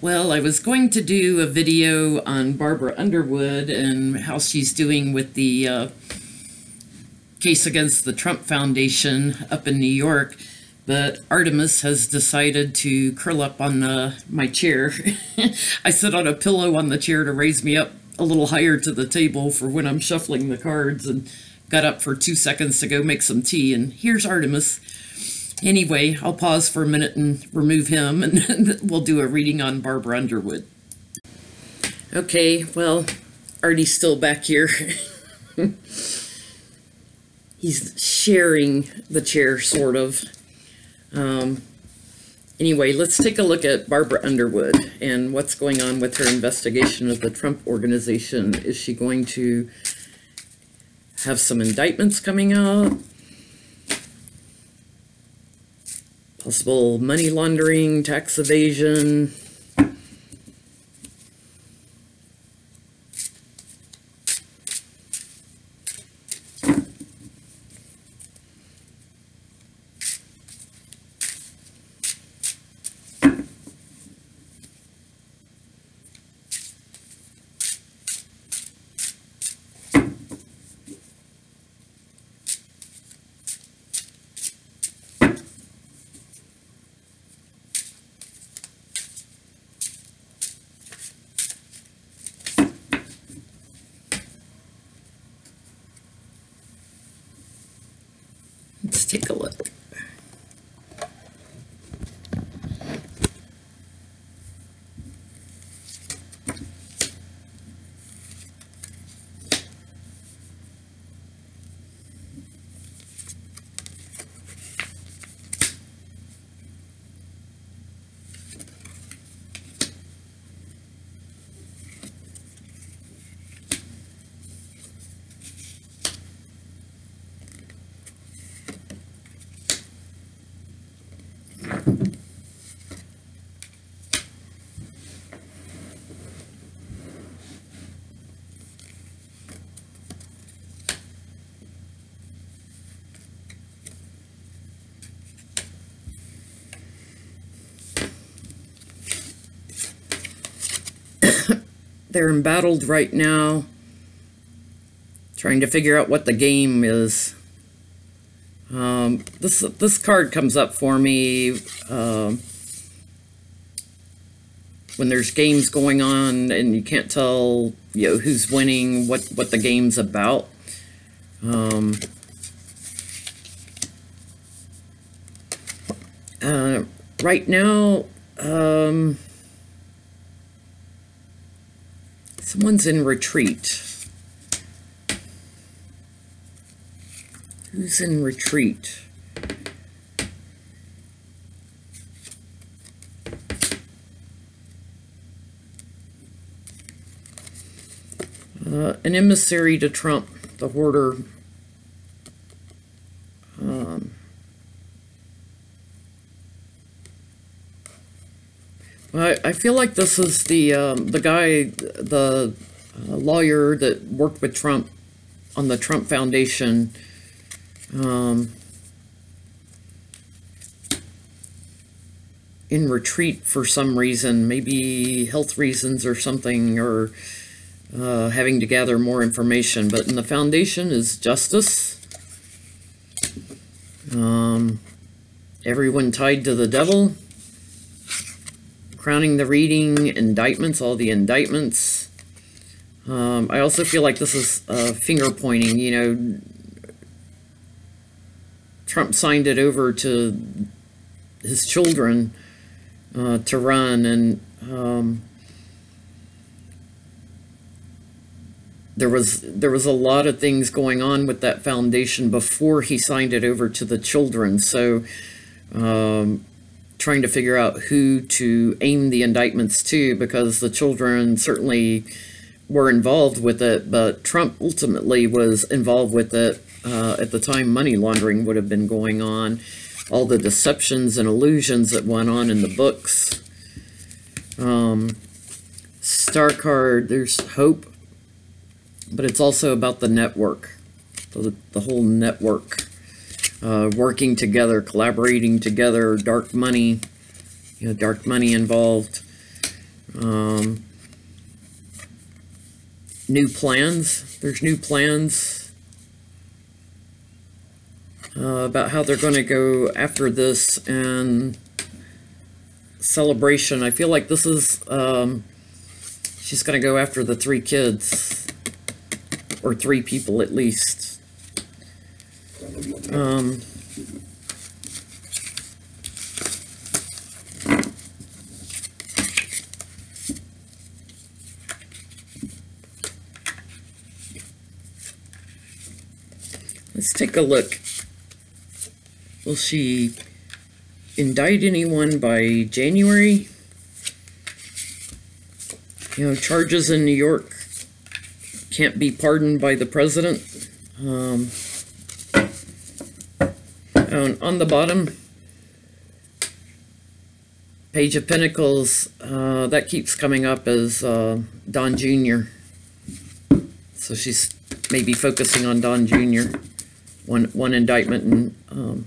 Well, I was going to do a video on Barbara Underwood and how she's doing with the case against the Trump Foundation up in New York, but Artemis has decided to curl up on my chair. I sit on a pillow on the chair to raise me up a little higher to the table for when I'm shuffling the cards, and got up for 2 seconds to go make some tea, and here's Artemis. Anyway, I'll pause for a minute and remove him, and we'll do a reading on Barbara Underwood. Okay, well, Artie's still back here. He's sharing the chair, sort of. Anyway, let's take a look at Barbara Underwood and what's going on with her investigation of the Trump Organization. Is she going to have some indictments coming out? Possible money laundering, tax evasion. Let's take a look. They're embattled right now, trying to figure out what the game is. This card comes up for me when there's games going on and you can't tell, who's winning, what the game's about. Right now, someone's in retreat. Who's in retreat? An emissary to Trump, the hoarder. I feel like this is the guy, the lawyer that worked with Trump on the Trump Foundation. In retreat for some reason, maybe health reasons or something, or having to gather more information. But in the foundation is justice. Everyone tied to the devil. Crowning the reading, indictments, all the indictments. I also feel like this is finger pointing, Trump signed it over to his children to run, and there was a lot of things going on with that foundation before he signed it over to the children. So trying to figure out who to aim the indictments to, because the children certainly were involved with it, but Trump ultimately was involved with it. At the time, money laundering would have been going on. All the deceptions and illusions that went on in the books. Star card, there's hope, but it's also about the network, the whole network. Working together, collaborating together, dark money, dark money involved. New plans. There's new plans about how they're going to go after this, and celebration. I feel like this is, she's going to go after the 3 kids, or 3 people at least. Let's take a look. Will she indict anyone by January? You know, charges in New York can't be pardoned by the president. On the bottom, Page of Pentacles, that keeps coming up as Don Jr. So she's maybe focusing on Don Jr. One indictment, and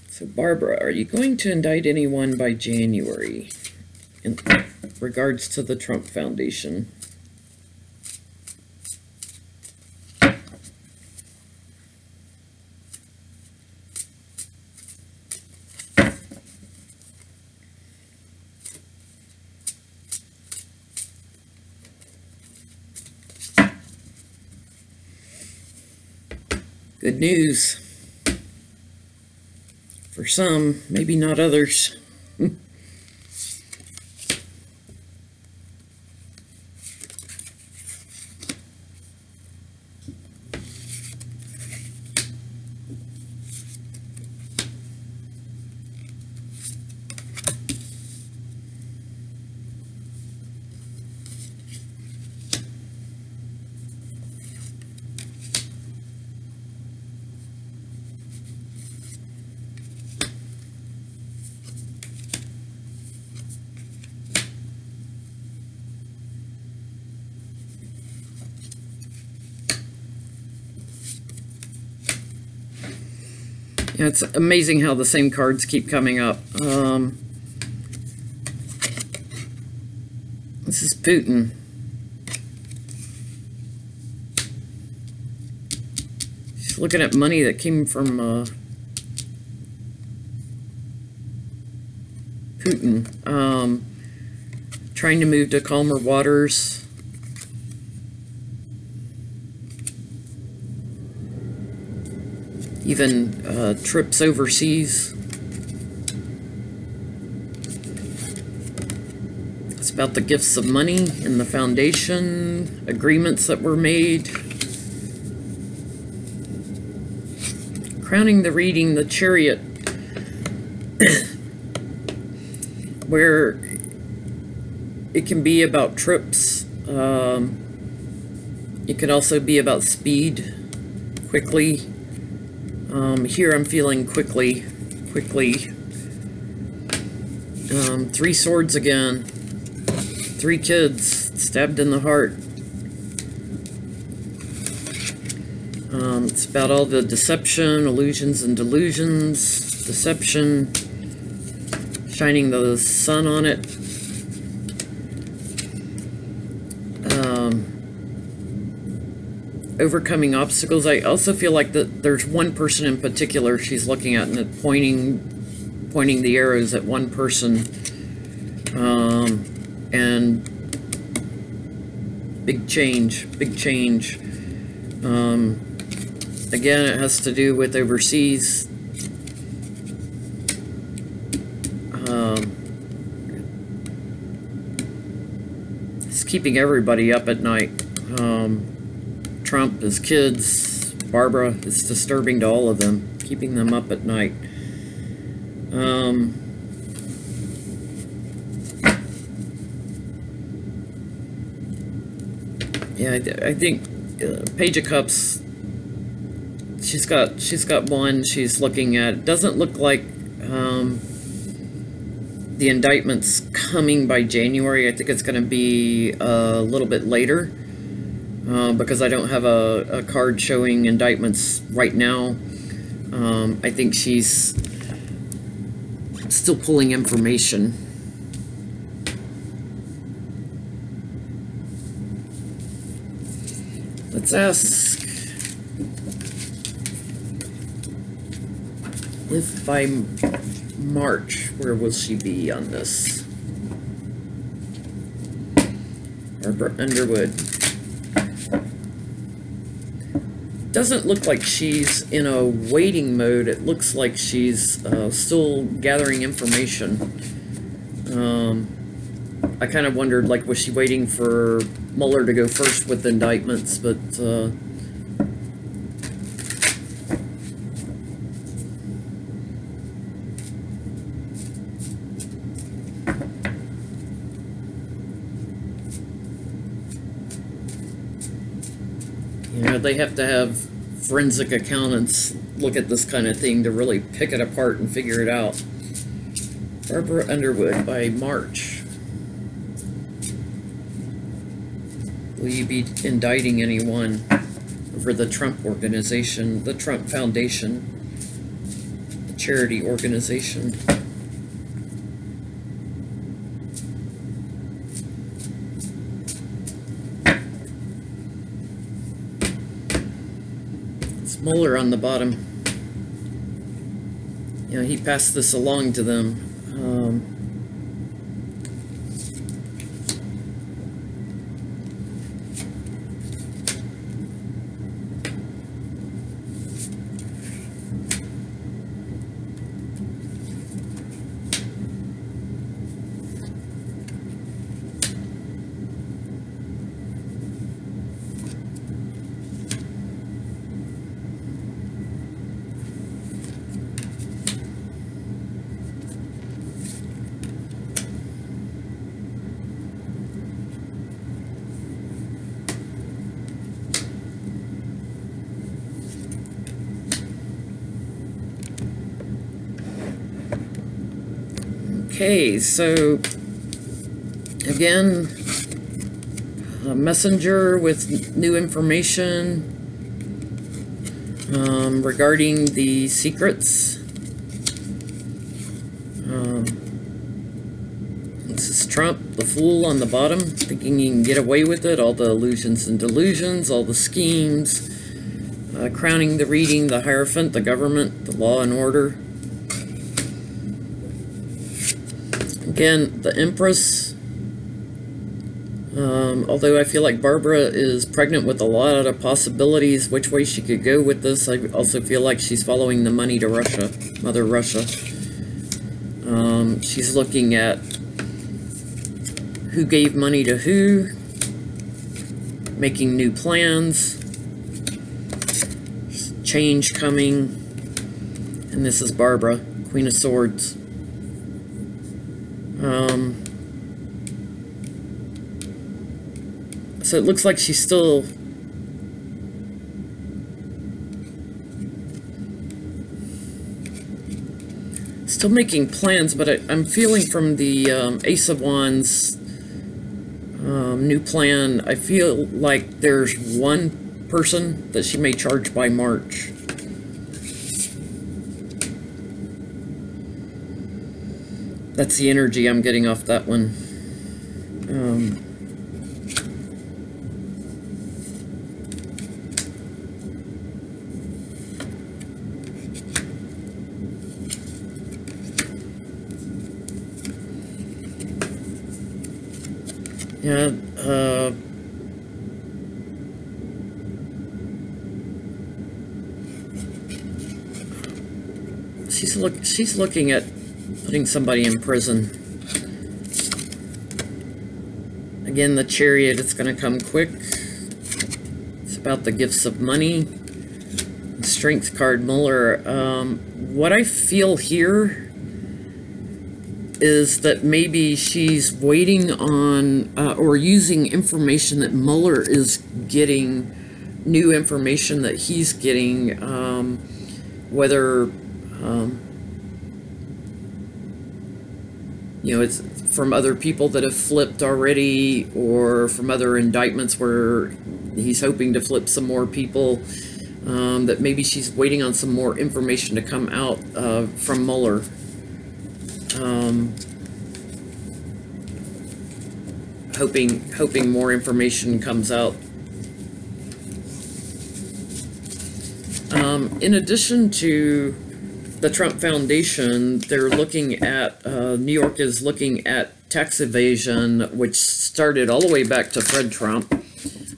so Barbara, are you going to indict anyone by January in regards to the Trump Foundation? Good news. For some, maybe not others. Yeah, it's amazing how the same cards keep coming up. This is Putin. She's looking at money that came from Putin. Trying to move to calmer waters. Even trips overseas. It's about the gifts of money and the foundation, agreements that were made. Crowning the reading, the Chariot, where it can be about trips. It can also be about speed, quickly. Here I'm feeling quickly. 3 swords again. 3 kids stabbed in the heart. It's about all the deception, illusions and delusions. Deception, shining the sun on it. Overcoming obstacles. I also feel like that there's one person in particular she's looking at, and pointing the arrows at one person. And big change. Again, it has to do with overseas. It's keeping everybody up at night. Trump, his kids, Barbara, it's disturbing to all of them, keeping them up at night. Yeah, I think Page of Cups, she's got one she's looking at. It doesn't look like the indictment's coming by January. I think it's going to be a little bit later. Because I don't have a card showing indictments right now. I think she's still pulling information. Let's ask if by March, where will she be on this? Barbara Underwood. Doesn't look like she's in a waiting mode. It looks like she's still gathering information. I kind of wondered, like, was she waiting for Mueller to go first with indictments? But you know, they have to have forensic accountants look at this kind of thing to really pick it apart and figure it out. Barbara Underwood, by March. Will you be indicting anyone over the Trump organization, the Trump Foundation, the charity organization? It's Mueller on the bottom. You know, he passed this along to them. Okay, so again, a messenger with new information regarding the secrets. This is Trump, the fool on the bottom, thinking he can get away with it, all the illusions and delusions, all the schemes, crowning the reading, the Hierophant, the government, the law and order. Again, the Empress, although I feel like Barbara is pregnant with a lot of possibilities which way she could go with this, I also feel like she's following the money to Russia, Mother Russia. She's looking at who gave money to who, making new plans, change coming, and this is Barbara, Queen of Swords. So it looks like she's still making plans, but I'm feeling from the Ace of Wands new plan, I feel like there's one person that she may charge by March. That's the energy I'm getting off that one. Yeah, she's looking at putting somebody in prison. Again, the Chariot, it's going to come quick. It's about the gifts of money. Strength card, Mueller. What I feel here is that maybe she's waiting on or using information that Mueller is getting, new information that he's getting, whether you know, it's from other people that have flipped already, or from other indictments where he's hoping to flip some more people. that maybe she's waiting on some more information to come out from Mueller. Hoping more information comes out. In addition to the Trump Foundation, they're looking at, New York is looking at tax evasion, which started all the way back to Fred Trump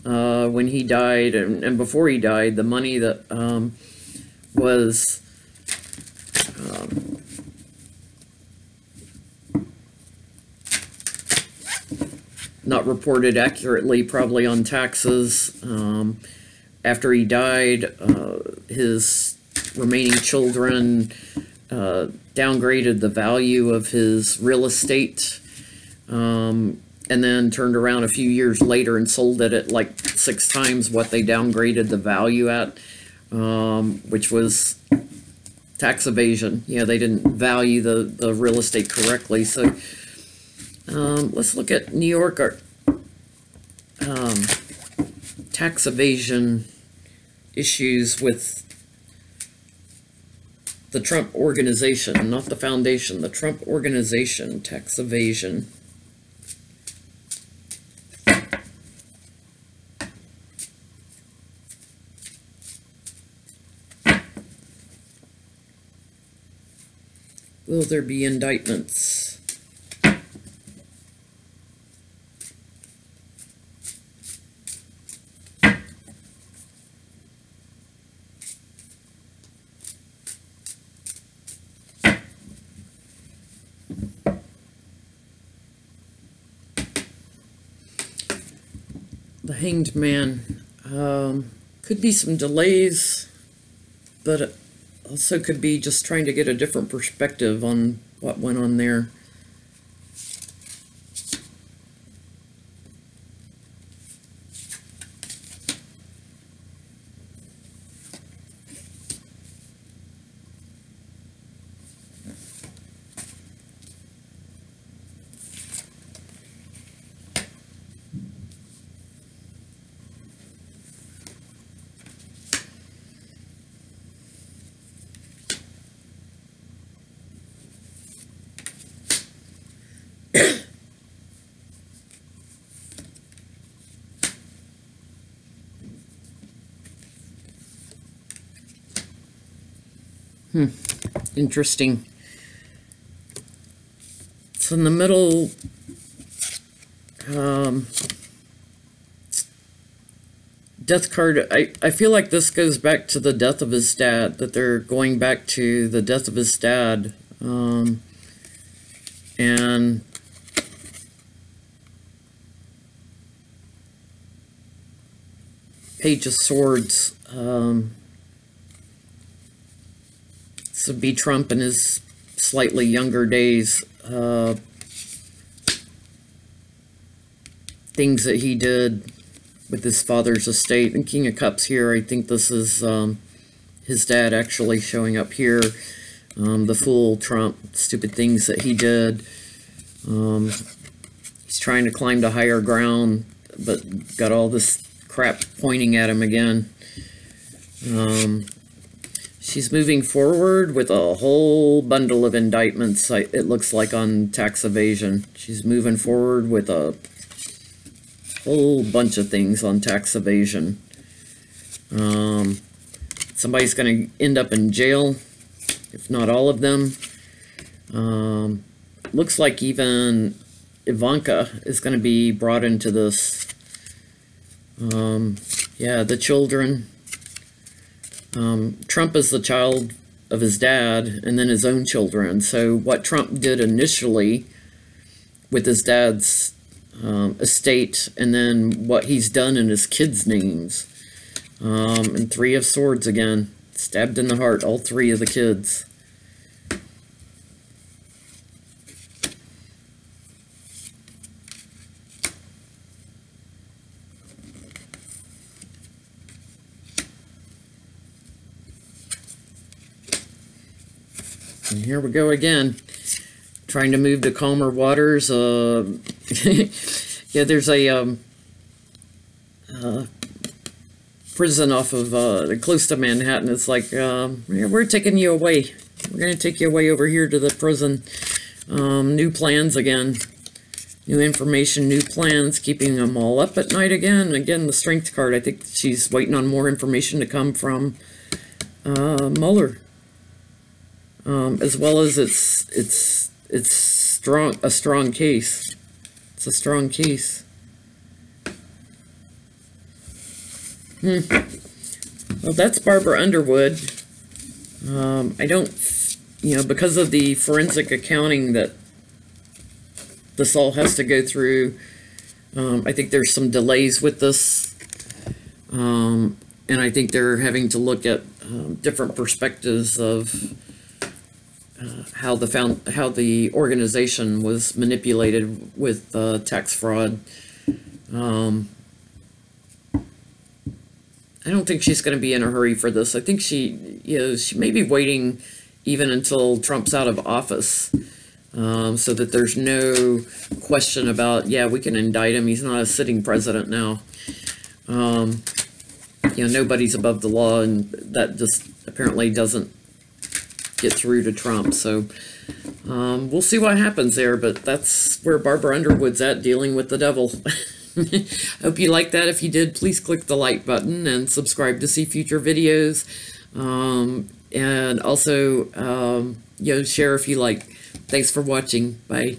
when he died, and before he died, the money that was not reported accurately, probably on taxes. After he died, his remaining children downgraded the value of his real estate, and then turned around a few years later and sold it at like 6 times what they downgraded the value at, which was tax evasion. Yeah, they didn't value the real estate correctly. So let's look at New York tax evasion issues with the Trump Organization, not the foundation, the Trump Organization, tax evasion. Will there be indictments? The Hanged Man. Could be some delays, but it also could be just trying to get a different perspective on what went on there. Interesting. It's in the middle. Death card. I feel like this goes back to the death of his dad, that they're going back to the death of his dad. And Page of Swords. This would be Trump in his slightly younger days. Things that he did with his father's estate. And King of Cups here, I think this is his dad actually showing up here. The fool Trump, stupid things that he did. He's trying to climb to higher ground, but got all this crap pointing at him again. She's moving forward with a whole bundle of indictments, it looks like, on tax evasion. She's moving forward with a whole bunch of things on tax evasion. Somebody's going to end up in jail, if not all of them. Looks like even Ivanka is going to be brought into this. Yeah, the children. Trump is the child of his dad and then his own children. So what Trump did initially with his dad's estate, and then what he's done in his kids' names. And 3 of Swords again. Stabbed in the heart, all 3 of the kids. And here we go again, trying to move to calmer waters. Yeah, there's a friend prison off of close to Manhattan. It's like, we're taking you away. We're going to take you away over here to the prison. New plans again. New information, new plans, keeping them all up at night again. Again, the strength card. I think she's waiting on more information to come from Mueller. As well as it's a strong case. It's a strong case. Well, that's Barbara Underwood. I don't, because of the forensic accounting that this all has to go through, I think there's some delays with this. And I think they're having to look at different perspectives of how the organization was manipulated with tax fraud. I don't think she's going to be in a hurry for this. I think she may be waiting even until Trump's out of office, so that there's no question about, yeah, we can indict him. He's not a sitting president now. Nobody's above the law, and that just apparently doesn't get through to Trump. So we'll see what happens there, but that's where Barbara Underwood's at, dealing with the devil. Hope you liked that. If you did, please click the like button and subscribe to see future videos. And also, share if you like. Thanks for watching. Bye.